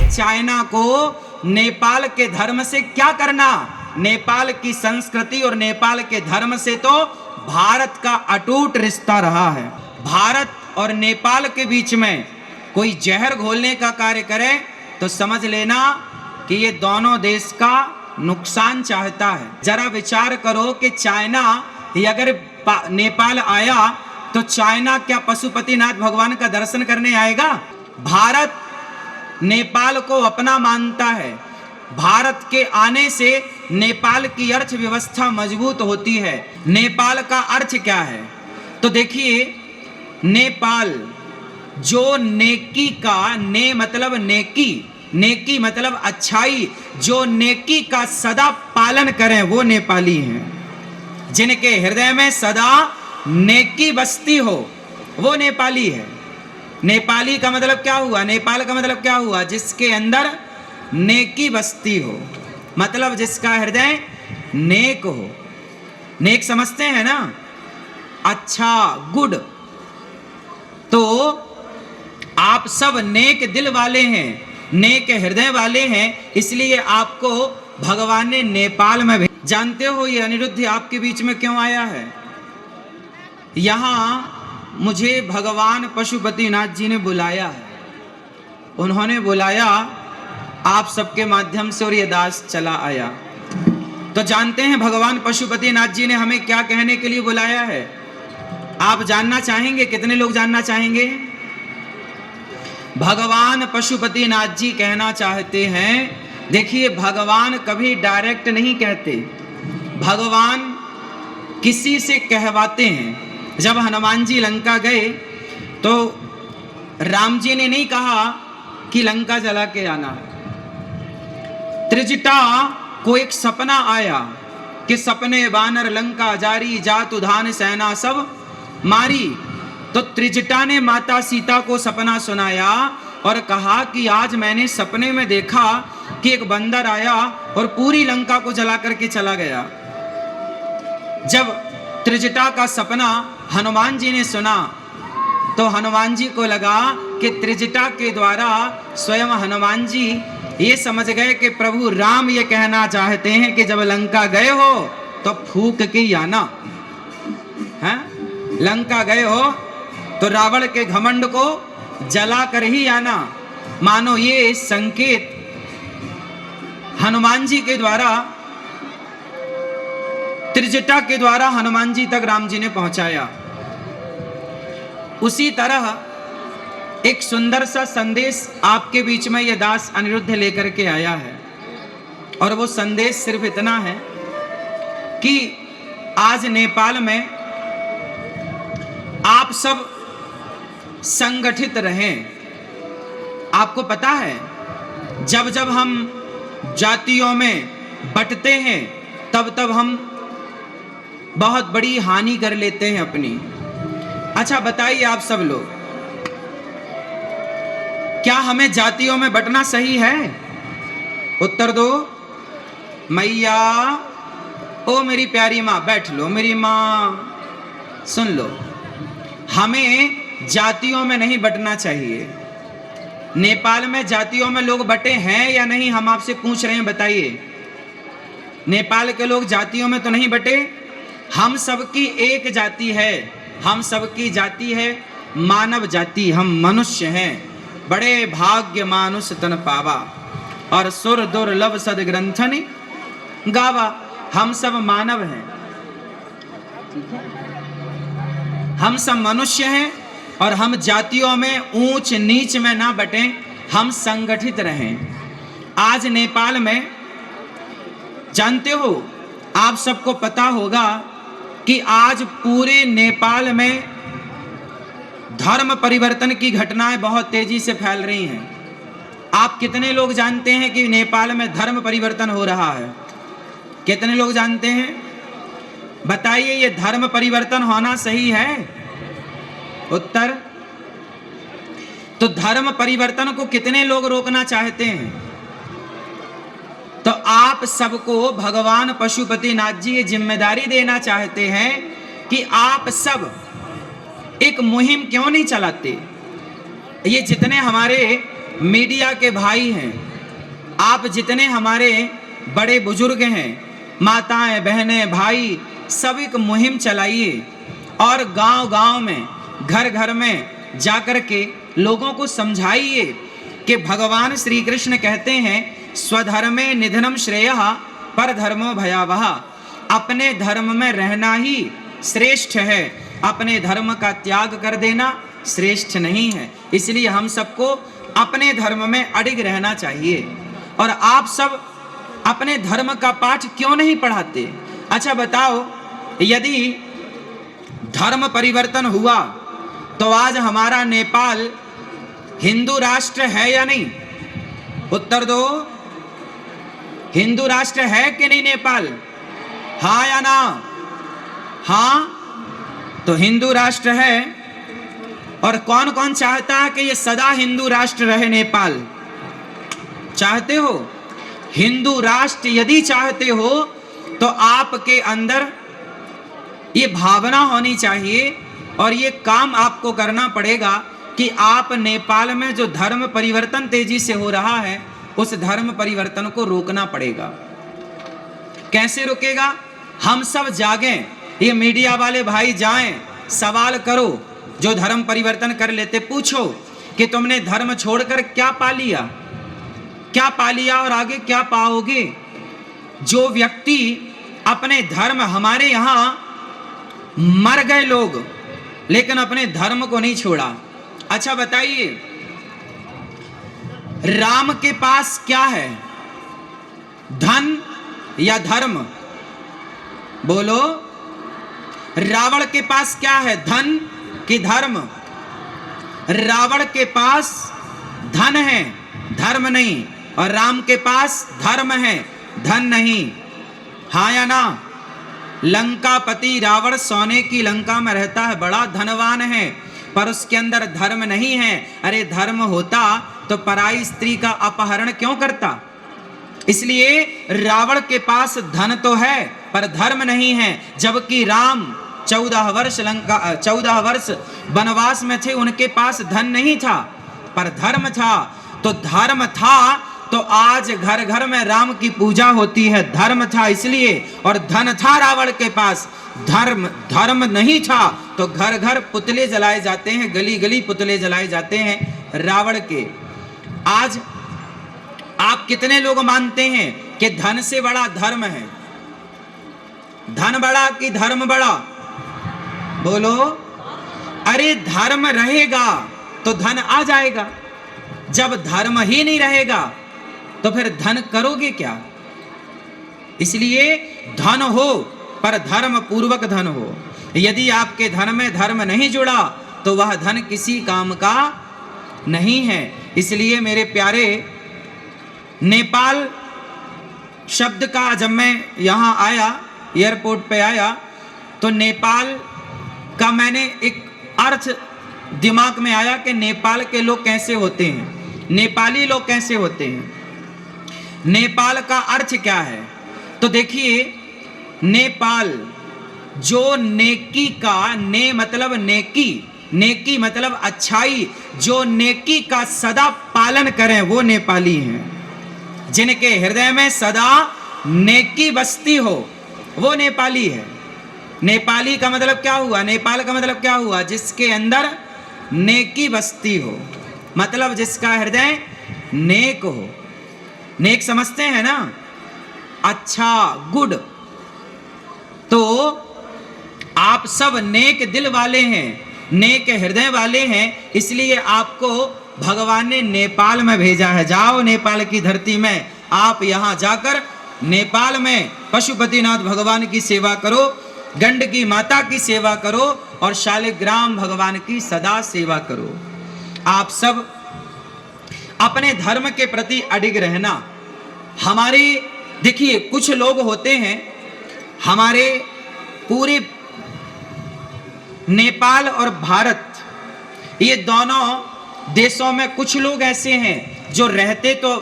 China को नेपाल के धर्म से क्या करना। नेपाल की संस्कृति और नेपाल के धर्म से तो भारत का अटूट रिश्ता रहा है। भारत और नेपाल के बीच में कोई जहर घोलने का कार्य करे तो समझ लेना कि ये दोनों देश का नुकसान चाहता है। जरा विचार करो कि चाइना ही अगर नेपाल आया तो चाइना क्या पशुपतिनाथ भगवान का दर्शन करने आएगा। भारत नेपाल को अपना मानता है। भारत के आने से नेपाल की अर्थव्यवस्था मजबूत होती है। नेपाल का अर्थ क्या है तो देखिए, नेपाल जो नेकी का, ने मतलब नेकी, नेकी मतलब अच्छाई, जो नेकी का सदा पालन करें वो नेपाली हैं। जिनके हृदय में सदा नेकी बसती हो वो नेपाली है। नेपाली का मतलब क्या हुआ, नेपाल का मतलब क्या हुआ, जिसके अंदर नेकी बसती हो, मतलब जिसका हृदय नेक हो। नेक समझते हैं ना, अच्छा, गुड। तो आप सब नेक दिल वाले हैं, नेक हृदय वाले हैं, इसलिए आपको भगवान ने नेपाल में भेजा। जानते हो ये अनिरुद्ध आपके बीच में क्यों आया है। यहाँ मुझे भगवान पशुपतिनाथ जी ने बुलाया है। उन्होंने बुलाया आप सबके माध्यम से और ये दास चला आया। तो जानते हैं भगवान पशुपतिनाथ जी ने हमें क्या कहने के लिए बुलाया है। आप जानना चाहेंगे, कितने लोग जानना चाहेंगे। भगवान पशुपतिनाथ जी कहना चाहते हैं, देखिए भगवान कभी डायरेक्ट नहीं कहते, भगवान किसी से कहवाते हैं। जब हनुमान जी लंका गए तो राम जी ने नहीं कहा कि लंका जला के आना। त्रिजटा को एक सपना आया कि सपने बानर लंका जारी, जातु धान सेना सब मारी। तो त्रिजटा ने माता सीता को सपना सुनाया और कहा कि आज मैंने सपने में देखा कि एक बंदर आया और पूरी लंका को जला करके चला गया। जब त्रिजटा का सपना हनुमान जी ने सुना तो हनुमान जी को लगा कि त्रिजटा के द्वारा स्वयं हनुमान जी ये समझ गए कि प्रभु राम ये कहना चाहते हैं कि जब लंका गए हो तो फूक के ही आना है। लंका गए हो तो रावण के घमंड को जला कर ही आना। मानो ये संकेत हनुमान जी के द्वारा, त्रिजटा के द्वारा हनुमान जी तक राम जी ने पहुंचाया। उसी तरह एक सुंदर सा संदेश आपके बीच में यह दास अनिरुद्ध लेकर के आया है। और वो संदेश सिर्फ इतना है कि आज नेपाल में आप सब संगठित रहें। आपको पता है जब जब हम जातियों में बंटते हैं तब तब हम बहुत बड़ी हानि कर लेते हैं अपनी। अच्छा बताइए आप सब लोग, क्या हमें जातियों में बंटना सही है। उत्तर दो। मैया, ओ मेरी प्यारी माँ, बैठ लो मेरी माँ, सुन लो। हमें जातियों में नहीं बंटना चाहिए। नेपाल में जातियों में लोग बटे हैं या नहीं, हम आपसे पूछ रहे हैं, बताइए। नेपाल के लोग जातियों में तो नहीं बटे। हम सबकी एक जाति है, हम सबकी जाति है मानव जाति, हम मनुष्य हैं। बड़े भाग्य मानुष तन पावा और सुर दुर्लभ सद ग्रंथन गावा। हम सब मानव हैं, ठीक है, हम सब मनुष्य हैं और हम जातियों में ऊंच नीच में ना बटें, हम संगठित रहें। आज नेपाल में जानते हो, आप सबको पता होगा कि आज पूरे नेपाल में धर्म परिवर्तन की घटनाएं बहुत तेजी से फैल रही हैं। आप कितने लोग जानते हैं कि नेपाल में धर्म परिवर्तन हो रहा है। कितने लोग जानते हैं, बताइए। ये धर्म परिवर्तन होना सही है? उत्तर। तो धर्म परिवर्तन को कितने लोग रोकना चाहते हैं? तो आप सबको भगवान पशुपतिनाथ जी ये जिम्मेदारी देना चाहते हैं कि आप सब एक मुहिम क्यों नहीं चलाते। ये जितने हमारे मीडिया के भाई हैं, आप जितने हमारे बड़े बुजुर्ग हैं, माताएं, बहनें, भाई, सभी को मुहिम चलाइए और गांव-गांव में, घर-घर में जाकर के लोगों को समझाइए कि भगवान श्री कृष्ण कहते हैं स्वधर्मे निधनम श्रेयः परधर्मो भयावह। अपने धर्म में रहना ही श्रेष्ठ है, अपने धर्म का त्याग कर देना श्रेष्ठ नहीं है। इसलिए हम सबको अपने धर्म में अडिग रहना चाहिए। और आप सब अपने धर्म का पाठ क्यों नहीं पढ़ाते? अच्छा बताओ, यदि धर्म परिवर्तन हुआ तो आज हमारा नेपाल हिंदू राष्ट्र है या नहीं? उत्तर दो। हिंदू राष्ट्र है कि नहीं नेपाल? हाँ या ना? हाँ, तो हिंदू राष्ट्र है। और कौन कौन चाहता है कि ये सदा हिंदू राष्ट्र रहे नेपाल? चाहते हो? हिंदू राष्ट्र यदि चाहते हो तो आपके अंदर ये भावना होनी चाहिए और ये काम आपको करना पड़ेगा कि आप नेपाल में जो धर्म परिवर्तन तेजी से हो रहा है उस धर्म परिवर्तन को रोकना पड़ेगा। कैसे रुकेगा? हम सब जागें, ये मीडिया वाले भाई जाएं, सवाल करो, जो धर्म परिवर्तन कर लेते पूछो कि तुमने धर्म छोड़कर क्या पा लिया, क्या पा लिया और आगे क्या पाओगे। जो व्यक्ति अपने धर्म, हमारे यहाँ मर गए लोग लेकिन अपने धर्म को नहीं छोड़ा। अच्छा बताइए, राम के पास क्या है, धन या धर्म? बोलो। रावण के पास क्या है, धन कि धर्म? रावण के पास धन है, धर्म नहीं, और राम के पास धर्म है, धन नहीं। हाँ या ना? लंकापति रावण सोने की लंका में रहता है, बड़ा धनवान है, पर उसके अंदर धर्म नहीं है। अरे धर्म होता तो पराई स्त्री का अपहरण क्यों करता? इसलिए रावण के पास धन तो है पर धर्म नहीं है। जबकि राम 14 वर्ष वनवास में थे, उनके पास धन नहीं था पर धर्म था। तो धर्म था तो आज घर घर में राम की पूजा होती है, धर्म था इसलिए। और धन था रावण के पास, धर्म नहीं था तो घर घर पुतले जलाए जाते हैं, गली गली पुतले जलाए जाते हैं रावण के। आज आप कितने लोग मानते हैं कि धन से बड़ा धर्म है? धन बड़ा कि धर्म बड़ा? बोलो। अरे धर्म रहेगा तो धन आ जाएगा, जब धर्म ही नहीं रहेगा तो फिर धन करोगे क्या? इसलिए धन हो पर धर्म पूर्वक धन हो। यदि आपके धन में धर्म नहीं जुड़ा तो वह धन किसी काम का नहीं है। इसलिए मेरे प्यारे, नेपाल शब्द का जब मैं यहाँ आया, एयरपोर्ट पे आया, तो नेपाल का मैंने एक अर्थ दिमाग में आया कि नेपाल के लोग कैसे होते हैं, नेपाली लोग कैसे होते हैं। नेपाल का अर्थ क्या है? तो देखिए, नेपाल जो नेकी का, ने मतलब नेकी, नेकी मतलब अच्छाई, जो नेकी का सदा पालन करें वो नेपाली हैं। जिनके हृदय में सदा नेकी बसती हो वो नेपाली है। नेपाली का मतलब क्या हुआ? नेपाल का मतलब क्या हुआ? जिसके अंदर नेकी बसती हो, मतलब जिसका हृदय नेक हो। नेक समझते हैं ना? अच्छा, गुड। तो आप सब नेक दिल वाले हैं, नेक हृदय वाले हैं, इसलिए आपको भगवान ने नेपाल में भेजा है। जाओ नेपाल की धरती में, आप यहाँ जाकर नेपाल में पशुपतिनाथ भगवान की सेवा करो, गंडकी माता की सेवा करो और शालिग्राम भगवान की सदा सेवा करो। आप सब अपने धर्म के प्रति अडिग रहना। हमारे देखिए, कुछ लोग होते हैं, हमारे पूरे नेपाल और भारत, ये दोनों देशों में कुछ लोग ऐसे हैं जो रहते तो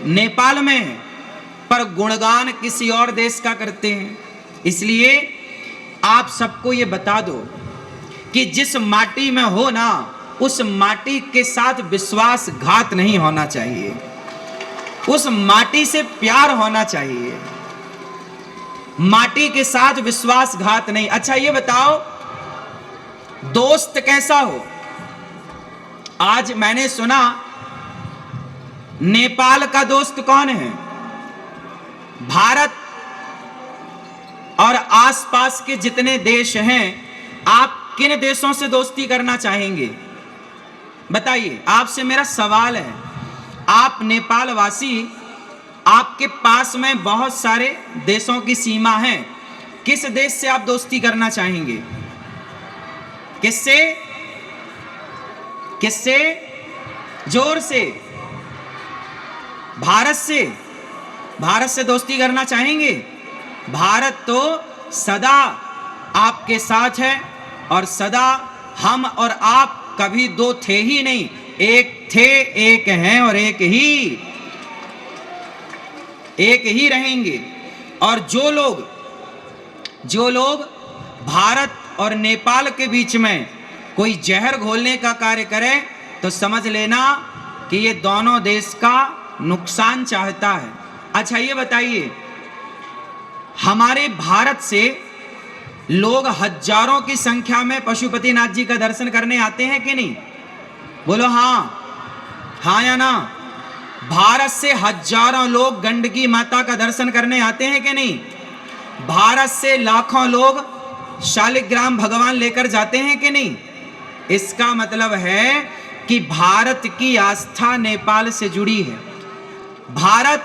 नेपाल में हैं पर गुणगान किसी और देश का करते हैं। इसलिए आप सबको ये बता दो कि जिस माटी में हो ना उस माटी के साथ विश्वासघात नहीं होना चाहिए, उस माटी से प्यार होना चाहिए, माटी के साथ विश्वासघात नहीं। अच्छा ये बताओ दोस्त कैसा हो? आज मैंने सुना नेपाल का दोस्त कौन है? भारत और आसपास के जितने देश हैं, आप किन देशों से दोस्ती करना चाहेंगे? बताइए, आपसे मेरा सवाल है। आप नेपाल वासी, आपके पास में बहुत सारे देशों की सीमा है, किस देश से आप दोस्ती करना चाहेंगे? किससे? किससे? जोर से। भारत से। भारत से दोस्ती करना चाहेंगे? भारत तो सदा आपके साथ है और सदा हम और आप कभी दो थे ही नहीं, एक थे, एक हैं और एक ही रहेंगे। और जो लोग भारत और नेपाल के बीच में कोई जहर घोलने का कार्य करे तो समझ लेना कि ये दोनों देश का नुकसान चाहता है। अच्छा ये बताइए, हमारे भारत से लोग हजारों की संख्या में पशुपतिनाथ जी का दर्शन करने आते हैं कि नहीं? बोलो हाँ या ना? भारत से हजारों लोग गंडकी माता का दर्शन करने आते हैं कि नहीं? भारत से लाखों लोग शालिग्राम भगवान लेकर जाते हैं कि नहीं? इसका मतलब है कि भारत की आस्था नेपाल से जुड़ी है। भारत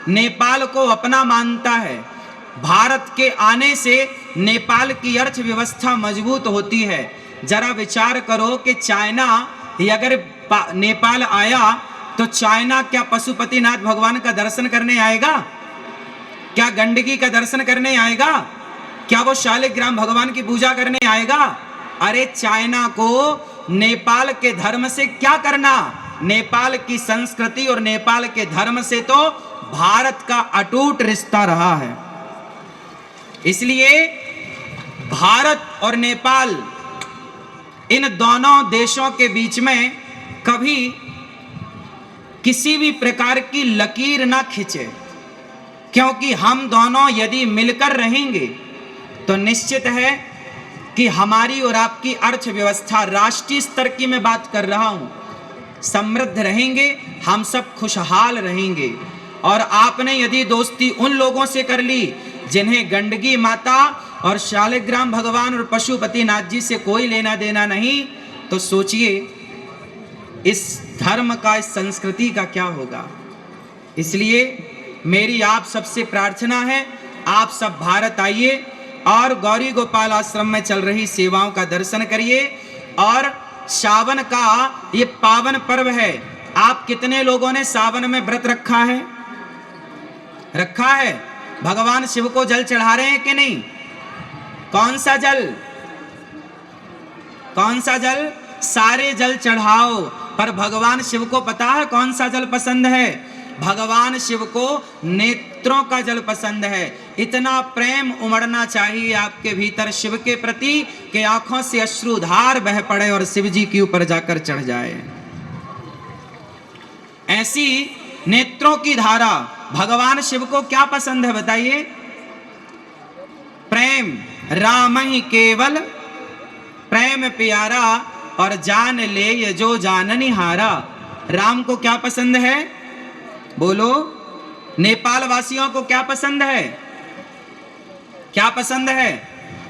नेपाल को अपना मानता है। भारत के आने से नेपाल की अर्थव्यवस्था मजबूत होती है। जरा विचार करो कि चाइना अगर नेपाल आया तो चाइना क्या पशुपतिनाथ भगवान का दर्शन करने आएगा? क्या गंडकी का दर्शन करने आएगा? क्या वो शालिग्राम भगवान की पूजा करने आएगा? अरे चाइना को नेपाल के धर्म से क्या करना? नेपाल की संस्कृति और नेपाल के धर्म से तो भारत का अटूट रिश्ता रहा है। इसलिए भारत और नेपाल, इन दोनों देशों के बीच में कभी किसी भी प्रकार की लकीर ना खींचे, क्योंकि हम दोनों यदि मिलकर रहेंगे तो निश्चित है कि हमारी और आपकी अर्थव्यवस्था, राष्ट्रीय स्तर की मैं बात कर रहा हूं, समृद्ध रहेंगे, हम सब खुशहाल रहेंगे। और आपने यदि दोस्ती उन लोगों से कर ली जिन्हें गंडकी माता और शालिग्राम भगवान और पशुपतिनाथ जी से कोई लेना देना नहीं, तो सोचिए इस धर्म का, इस संस्कृति का क्या होगा। इसलिए मेरी आप सबसे प्रार्थना है, आप सब भारत आइए और गौरी गोपाल आश्रम में चल रही सेवाओं का दर्शन करिए। और सावन का ये पावन पर्व है। आप कितने लोगों ने सावन में व्रत रखा है? रखा है? भगवान शिव को जल चढ़ा रहे हैं कि नहीं? कौन सा जल? कौन सा जल? सारे जल चढ़ाओ, पर भगवान शिव को पता है कौन सा जल पसंद है? भगवान शिव को नेत्रों का जल पसंद है। इतना प्रेम उमड़ना चाहिए आपके भीतर शिव के प्रति कि आंखों से अश्रुधार बह पड़े और शिव जी के ऊपर जाकर चढ़ जाए। ऐसी नेत्रों की धारा। भगवान शिव को क्या पसंद है बताइए? प्रेम। राम ही केवल प्रेम प्यारा, और जान ले ये जो जाननी हारा। राम को क्या पसंद है? बोलो। नेपाल वासियों को क्या पसंद है? क्या पसंद है?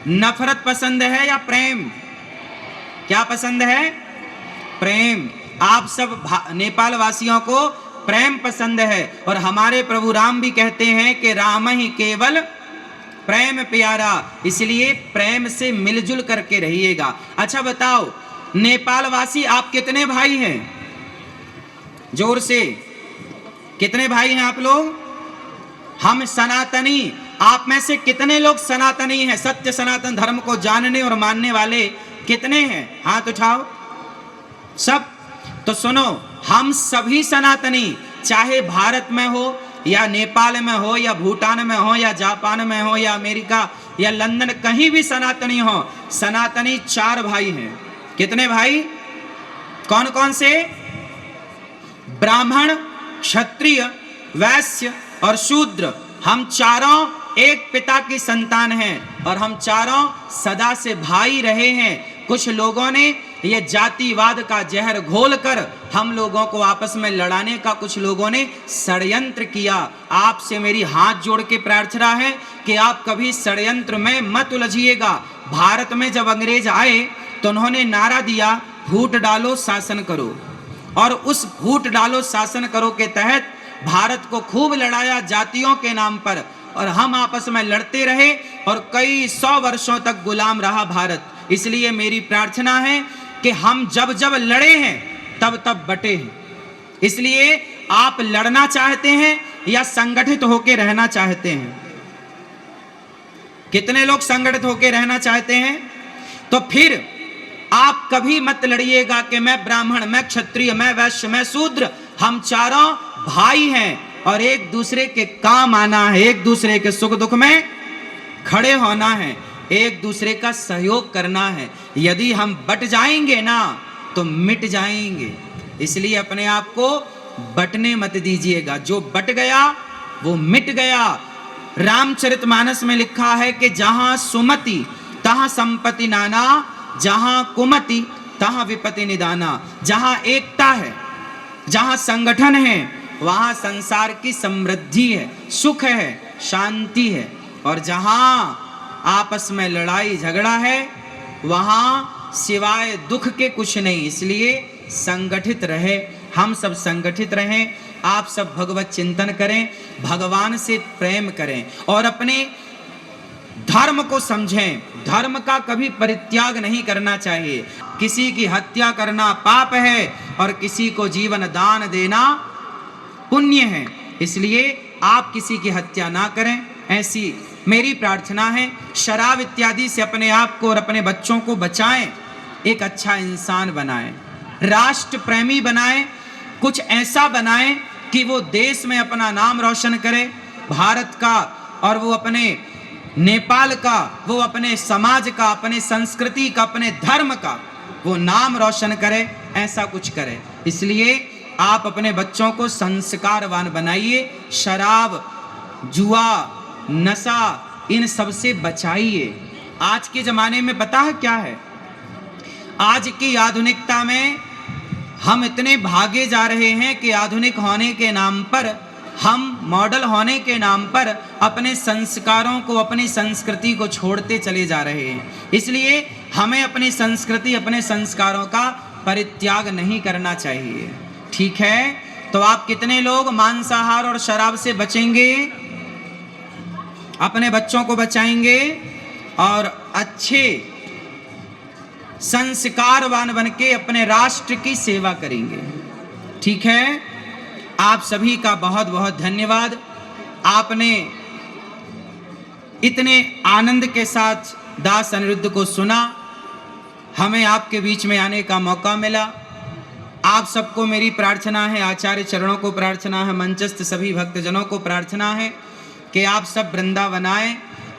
नफरत पसंद है या प्रेम? क्या पसंद है? प्रेम। आप सब नेपाल वासियों को प्रेम पसंद है। और हमारे प्रभु राम भी कहते हैं कि राम ही केवल प्रेम प्यारा, इसलिए प्रेम से मिलजुल करके रहिएगा। अच्छा बताओ, नेपाल वासी आप कितने भाई हैं? जोर से, कितने भाई हैं आप लोग? हम सनातनी। आप में से कितने लोग सनातनी हैं? सत्य सनातन धर्म को जानने और मानने वाले कितने हैं? हाथ उठाओ सब। तो सुनो, हम सभी सनातनी, चाहे भारत में हो या नेपाल में हो या भूटान में हो या जापान में हो या अमेरिका या लंदन, कहीं भी सनातनी हो। सनातनी 4 भाई हैं। कितने भाई? कौन कौन से? ब्राह्मण, क्षत्रिय, वैश्य और शूद्र, हम चारों एक पिता की संतान हैं और हम चारों सदा से भाई रहे हैं। कुछ लोगों ने ये जातिवाद का जहर घोलकर हम लोगों को आपस में लड़ाने का कुछ लोगों ने षड्यंत्र किया। आपसे मेरी हाथ जोड़ के प्रार्थना है कि आप कभी षड्यंत्र में मत उलझिएगा। भारत में जब अंग्रेज आए तो उन्होंने नारा दिया, फूट डालो शासन करो, और उस फूट डालो शासन करो के तहत भारत को खूब लड़ाया जातियों के नाम पर, और हम आपस में लड़ते रहे और कई 100 वर्षों तक गुलाम रहा भारत। इसलिए मेरी प्रार्थना है कि हम जब जब लड़े हैं तब तब बटे हैं। इसलिए आप लड़ना चाहते हैं या संगठित होकर रहना चाहते हैं? कितने लोग संगठित होकर रहना चाहते हैं? तो फिर आप कभी मत लड़िएगा कि मैं ब्राह्मण, मैं क्षत्रिय, मैं वैश्य, मैं शूद्र। हम चारों भाई हैं और एक दूसरे के काम आना है, एक दूसरे के सुख दुख में खड़े होना है, एक दूसरे का सहयोग करना है। यदि हम बट जाएंगे ना तो मिट जाएंगे। इसलिए अपने आप को बटने मत दीजिएगा। जो बट गया वो मिट गया। रामचरितमानस में लिखा है कि जहां सुमति तहां संपत्ति नाना, जहां कुमति तहां विपत्ति निदाना। जहां एकता है, जहां संगठन है, वहां संसार की समृद्धि है, सुख है, शांति है। और जहां आपस में लड़ाई झगड़ा है वहां सिवाय दुख के कुछ नहीं। इसलिए संगठित रहे, हम सब संगठित रहें। आप सब भगवत चिंतन करें, भगवान से प्रेम करें और अपने धर्म को समझें। धर्म का कभी परित्याग नहीं करना चाहिए। किसी की हत्या करना पाप है और किसी को जीवन दान देना पुण्य है। इसलिए आप किसी की हत्या ना करें, ऐसी मेरी प्रार्थना है। शराब इत्यादि से अपने आप को और अपने बच्चों को बचाएं। एक अच्छा इंसान बनाएं, राष्ट्र प्रेमी बनाएं, कुछ ऐसा बनाएं कि वो देश में अपना नाम रोशन करे, भारत का, और वो अपने नेपाल का, वो अपने समाज का, अपने संस्कृति का, अपने धर्म का वो नाम रोशन करे। ऐसा कुछ करे। इसलिए आप अपने बच्चों को संस्कारवान बनाइए। शराब, जुआ, नशा, इन सब से बचाइए। आज के जमाने में पता है क्या है? आज की आधुनिकता में हम इतने भागे जा रहे हैं कि आधुनिक होने के नाम पर, हम मॉडल होने के नाम पर अपने संस्कारों को, अपनी संस्कृति को छोड़ते चले जा रहे हैं। इसलिए हमें अपनी संस्कृति, अपने संस्कारों का परित्याग नहीं करना चाहिए। ठीक है? तो आप कितने लोग मांसाहार और शराब से बचेंगे, अपने बच्चों को बचाएंगे और अच्छे संस्कारवान बन के अपने राष्ट्र की सेवा करेंगे? ठीक है? आप सभी का बहुत बहुत धन्यवाद। आपने इतने आनंद के साथ दास अनिरुद्ध को सुना, हमें आपके बीच में आने का मौका मिला। आप सबको मेरी प्रार्थना है, आचार्य चरणों को प्रार्थना है, मंचस्थ सभी भक्तजनों को प्रार्थना है कि आप सब वृंदावन आएँ,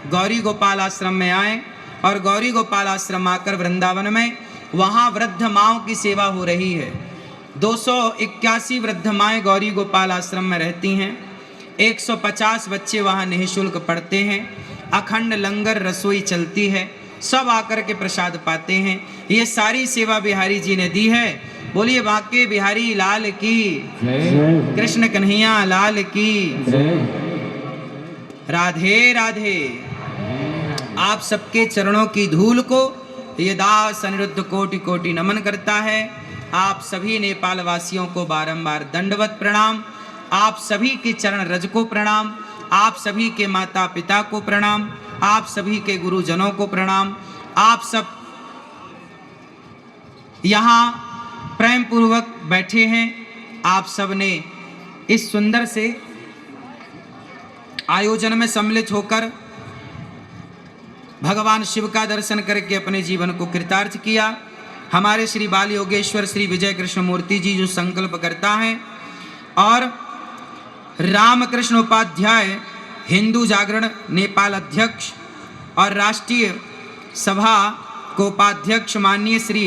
गौरी गोपाल आश्रम में आएँ और गौरी गोपाल आश्रम आकर वृंदावन में वहाँ वृद्ध माँओं की सेवा हो रही है। 281 वृद्ध माएँ गौरी गोपाल आश्रम में रहती हैं। 150 बच्चे वहाँ निःशुल्क पढ़ते हैं। अखंड लंगर रसोई चलती है, सब आकर के प्रसाद पाते हैं। ये सारी सेवा बिहारी जी ने दी है। बोलिए बांके बिहारी लाल की, कृष्ण कन्हैया लाल की, राधे राधे। आप सबके चरणों की धूल को ये दास अनिरुद्ध कोटि कोटि नमन करता है। आप सभी नेपाल वासियों को बारंबार दंडवत प्रणाम। आप सभी के चरण रज को प्रणाम। आप सभी के माता पिता को प्रणाम। आप सभी के गुरुजनों को प्रणाम। आप सब यहाँ प्रेम पूर्वक बैठे हैं। आप सब ने इस सुंदर से आयोजन में सम्मिलित होकर भगवान शिव का दर्शन करके अपने जीवन को कृतार्थ किया। हमारे श्री बाल योगेश्वर श्री विजय कृष्ण मूर्ति जी जो संकल्प करता है और रामकृष्ण उपाध्याय हिंदू जागरण नेपाल अध्यक्ष और राष्ट्रीय सभा को उपाध्यक्ष माननीय श्री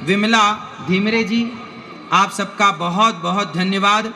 विमला धीमरे जी, आप सबका बहुत बहुत धन्यवाद।